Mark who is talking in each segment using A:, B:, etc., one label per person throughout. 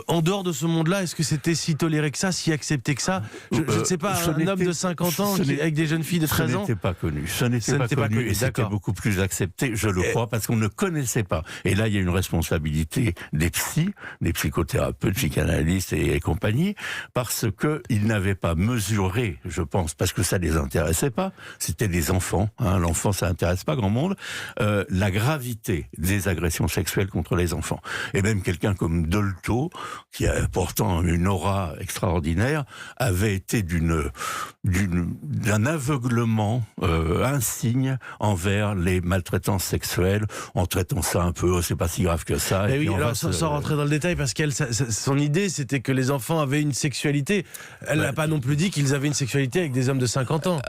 A: En dehors de ce monde-là, est-ce que c'était si toléré que ça, si accepté que ça? Je ne sais pas, un homme de 50 ans avec des jeunes filles de 13 ans?
B: Ce n'était pas connu. Ce n'était pas connu et c'était beaucoup plus accepté, je le crois, parce qu'on ne connaissait pas. Et là, il y a une responsabilité des psychothérapeutes, psychanalystes et compagnie, parce qu'ils n'avaient pas mesuré, je pense, parce que ça ne les intéressait pas, c'était des enfants, hein, l'enfant ça n'intéresse pas grand monde, la gravité des agressions sexuelles contre les enfants. Et même quelqu'un comme Dolto, qui a pourtant une aura extraordinaire, avait été d'un aveuglement insigne envers les maltraitances sexuelles, en traitant ça un peu, c'est pas si grave que ça.
A: Et oui, alors sans rentrer dans le détail, parce qu'elle, son idée, c'était que les enfants avaient une sexualité. Elle n'a pas non plus dit qu'ils avaient une sexualité avec des hommes de 50 ans.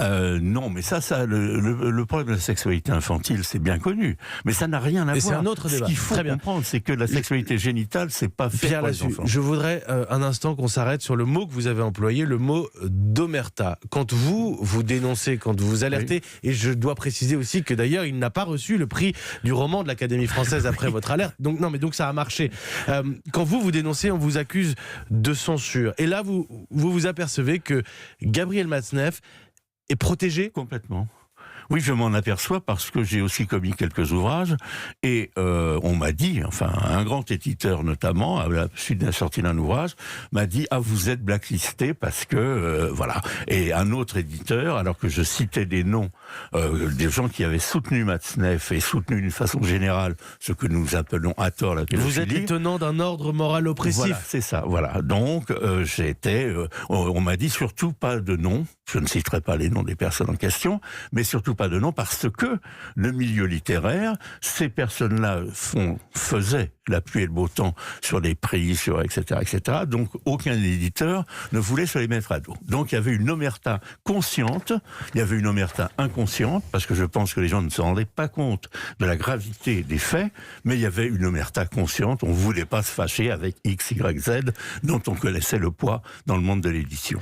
B: Non, mais le problème de la sexualité infantile, c'est bien connu. Mais ça n'a rien à voir.
A: C'est un autre débat.
B: Ce qu'il faut comprendre, c'est que la sexualité génitale, c'est pas fait
A: Pierre
B: pour les enfants.
A: Je voudrais un instant qu'on s'arrête sur le mot que vous avez employé, le mot d'omerta. Quand vous dénoncez, quand vous alertez, et je dois préciser aussi que d'ailleurs, il n'a pas reçu le prix du roman de l'Académie française après votre alerte. Donc ça a marché. Quand vous dénoncez, on vous accuse de censure. Et là, vous apercevez que Gabriel Matzneff est protégé
B: complètement. Oui, je m'en aperçois parce que j'ai aussi commis quelques ouvrages et on m'a dit, enfin un grand éditeur notamment, à la suite de la sortie d'un ouvrage, m'a dit « Ah, vous êtes blacklisté parce que... voilà ». Et un autre éditeur, alors que je citais des noms des gens qui avaient soutenu Matzneff et soutenu d'une façon générale ce que nous appelons à tort la pédophilie.
A: Vous êtes les tenants d'un ordre moral oppressif.
B: Voilà, c'est ça, voilà. Donc on m'a dit surtout pas de nom, je ne citerai pas les noms des personnes en question, mais surtout pas de nom, parce que le milieu littéraire, ces personnes-là faisaient la pluie et le beau temps sur les prix, etc. Donc aucun éditeur ne voulait se les mettre à dos. Donc il y avait une omerta consciente, il y avait une omerta inconsciente, parce que je pense que les gens ne se rendaient pas compte de la gravité des faits, mais il y avait une omerta consciente, on ne voulait pas se fâcher avec X, Y, Z, dont on connaissait le poids dans le monde de l'édition.